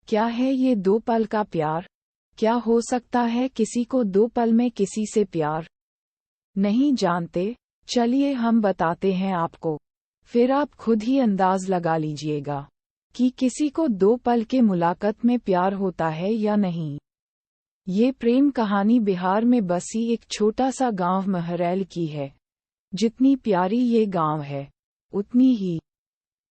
क्या है ये 2 पल का प्यार? क्या हो सकता है किसी को 2 पल में किसी से प्यार? नहीं जानते? चलिए हम बताते हैं आपको। फिर आप खुद ही अंदाज लगा लीजिएगा कि किसी को 2 पल के मुलाकात में प्यार होता है या नहीं। ये प्रेम कहानी बिहार में बसी एक छोटा सा गांव महरैल की है। जितनी प्यारी ये गांव है, उतनी ही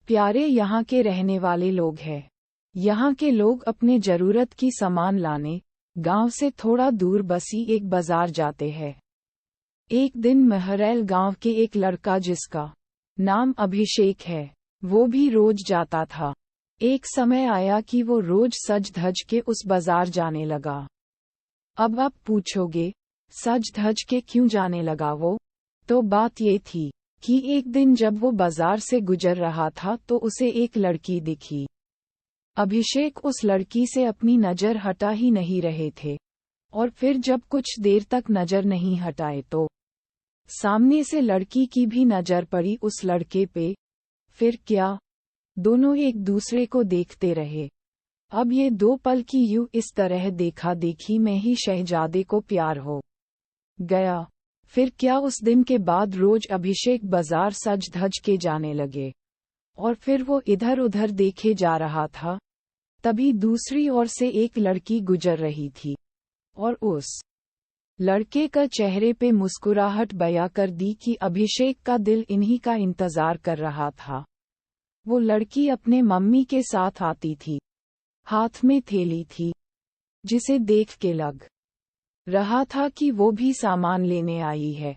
प्यारे यहाँ के रहने वाले लोग हैं। यहाँ के लोग अपने जरूरत की सामान लाने गांव से थोड़ा दूर बसी एक बाजार जाते हैं। एक दिन महरैल गांव के एक लड़का जिसका नाम अभिषेक है, वो भी रोज जाता था। एक समय आया कि वो रोज सज धज के उस बाजार जाने लगा। अब आप पूछोगे, सज धज के क्यों जाने लगा वो? तो बात ये थी कि एक दिन जब वो बाजार से गुजर रहा था तो उसे एक लड़की दिखी। अभिषेक उस लड़की से अपनी नज़र हटा ही नहीं रहे थे, और फिर जब कुछ देर तक नज़र नहीं हटाए तो सामने से लड़की की भी नज़र पड़ी उस लड़के पे। फिर क्या? दोनों एक दूसरे को देखते रहे। अब ये 2 पल की यूं इस तरह देखा देखी में ही शहजादे को प्यार हो गया। फिर क्या उस दिन के बाद रोज अभिषेक बाजार सज धज के जाने लगे, और फिर वो इधर उधर देखे जा रहा था। तभी दूसरी ओर से एक लड़की गुजर रही थी, और उस लड़के का चेहरे पे मुस्कुराहट बयां कर दी कि अभिषेक का दिल इन्हीं का इंतजार कर रहा था। वो लड़की अपने मम्मी के साथ आती थी, हाथ में थैली थी, जिसे देख के लग रहा था कि वो भी सामान लेने आई है।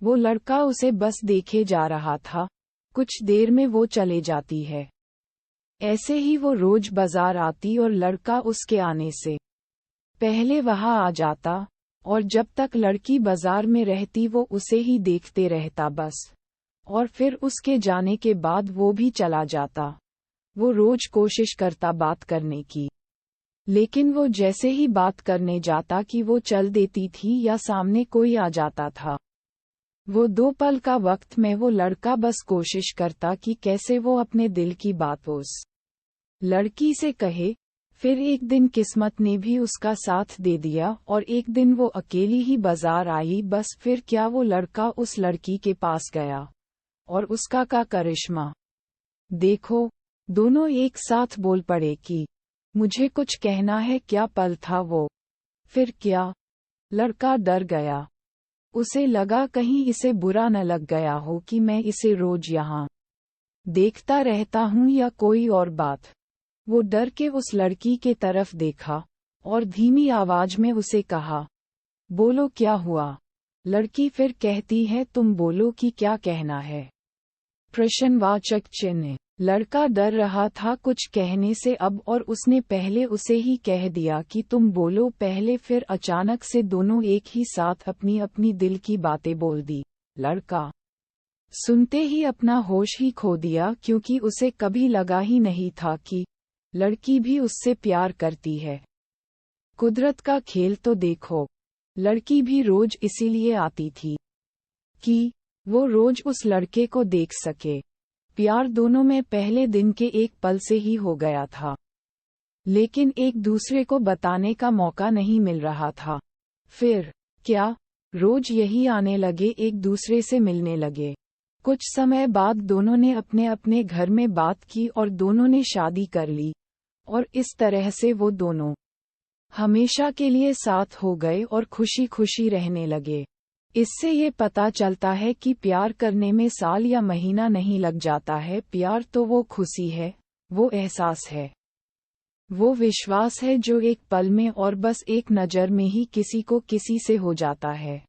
वो लड़का उसे बस देखे जा रहा था। कुछ देर में वो चले जाती है। ऐसे ही वो रोज बाजार आती और लड़का उसके आने से पहले वहां आ जाता, और जब तक लड़की बाजार में रहती वो उसे ही देखते रहता बस। और फिर उसके जाने के बाद वो भी चला जाता। वो रोज कोशिश करता बात करने की, लेकिन वो जैसे ही बात करने जाता कि वो चल देती थी या सामने कोई आ जाता था। वो 2 पल का वक्त में वो लड़का बस कोशिश करता कि कैसे वो अपने दिल की बात उस लड़की से कहे। फिर एक दिन किस्मत ने भी उसका साथ दे दिया और एक दिन वो अकेली ही बाजार आई बस। फिर क्या वो लड़का उस लड़की के पास गया और उसका का करिश्मा देखो। दोनों एक साथ बोल पड़े कि मुझे कुछ कहना है। क्या पल था वो! फिर क्या? लड़का डर गया। उसे लगा कहीं इसे बुरा न लग गया हो कि मैं इसे रोज यहाँ देखता रहता हूँ या कोई और बात। वो डर के उस लड़की के तरफ देखा और धीमी आवाज में उसे कहा, बोलो क्या हुआ? लड़की फिर कहती है, तुम बोलो कि क्या कहना है? प्रश्नवाचक चिन्ह। लड़का डर रहा था कुछ कहने से अब, और उसने पहले उसे ही कह दिया कि तुम बोलो पहले। फिर अचानक से दोनों एक ही साथ अपनी अपनी दिल की बातें बोल दी। लड़का सुनते ही अपना होश ही खो दिया, क्योंकि उसे कभी लगा ही नहीं था कि लड़की भी उससे प्यार करती है। कुदरत का खेल तो देखो। लड़की भी रोज इसीलिए आती थी कि वो रोज उस लड़के को देख सके। प्यार दोनों में पहले दिन के एक पल से ही हो गया था, लेकिन एक दूसरे को बताने का मौका नहीं मिल रहा था। फिर क्या? रोज यही आने लगे, एक दूसरे से मिलने लगे। कुछ समय बाद दोनों ने अपने अपने घर में बात की और दोनों ने शादी कर ली, और इस तरह से वो दोनों हमेशा के लिए साथ हो गए और खुशी खुशी रहने लगे। इससे ये पता चलता है कि प्यार करने में साल या महीना नहीं लग जाता है। प्यार तो वो खुशी है, वो एहसास है, वो विश्वास है जो एक पल में और बस एक नज़र में ही किसी को किसी से हो जाता है।